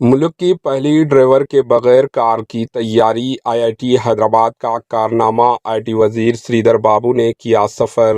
ملک کی پہلی ڈرائیور کے بغیر کار کی تیاری، آئی آئی ٹی حیدرآباد کا کارنامہ، آئی ٹی وزیر سری دھر بابو نے کیا سفر۔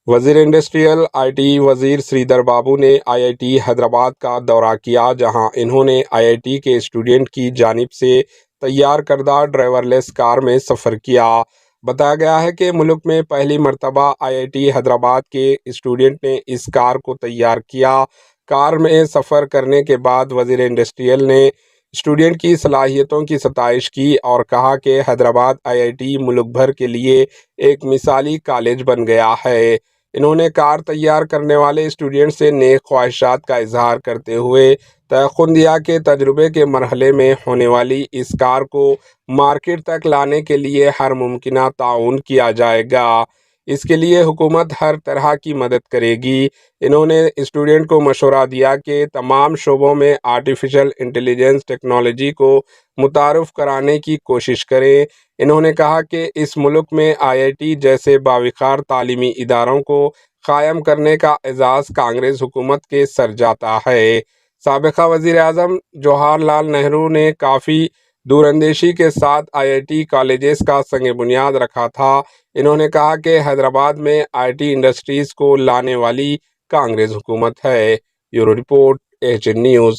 وزیر انڈسٹریل آئی ٹی وزیر سری دھر بابو نے آئی آئی ٹی حیدرآباد کا دورہ کیا، جہاں انہوں نے آئی آئی ٹی کے اسٹوڈنٹ کی جانب سے تیار کردہ ڈرائیور لیس کار میں سفر کیا۔ بتایا گیا ہے کہ ملک میں پہلی مرتبہ آئی آئی ٹی حیدرآباد کے اسٹوڈنٹ نے اس کار کو تیار کیا۔ کار میں سفر کرنے کے بعد وزیر انڈسٹریل نے اسٹوڈنٹ کی صلاحیتوں کی ستائش کی اور کہا کہ حیدرآباد آئی آئی ٹی ملک بھر کے لیے ایک مثالی کالج بن گیا ہے۔ انہوں نے کار تیار کرنے والے اسٹوڈنٹ سے نیک خواہشات کا اظہار کرتے ہوئے تیقن دیا کہ تجربے کے مرحلے میں ہونے والی اس کار کو مارکیٹ تک لانے کے لیے ہر ممکنہ تعاون کیا جائے گا۔ اس کے لیے حکومت ہر طرح کی مدد کرے گی۔ انہوں نے اسٹوڈنٹ کو مشورہ دیا کہ تمام شعبوں میں آرٹیفیشل انٹیلیجنس ٹیکنالوجی کو متعارف کرانے کی کوشش کریں۔ انہوں نے کہا کہ اس ملک میں آئی آئی ٹی جیسے باوقار تعلیمی اداروں کو قائم کرنے کا اعزاز کانگریس حکومت کے سر جاتا ہے۔ سابقہ وزیر اعظم جواہر لال نہرو نے کافی دور اندیشی کے ساتھ آئی آئی ٹی کالجز کا سنگ بنیاد رکھا تھا۔ انہوں نے کہا کہ حیدرآباد میں آئی ٹی انڈسٹریز کو لانے والی کانگریس حکومت ہے۔ Bureau report, AHN news.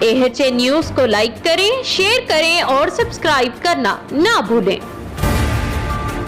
AHN news کو لائک کریں، شیئر کریں اور سبسکرائب کرنا نہ بھولیں۔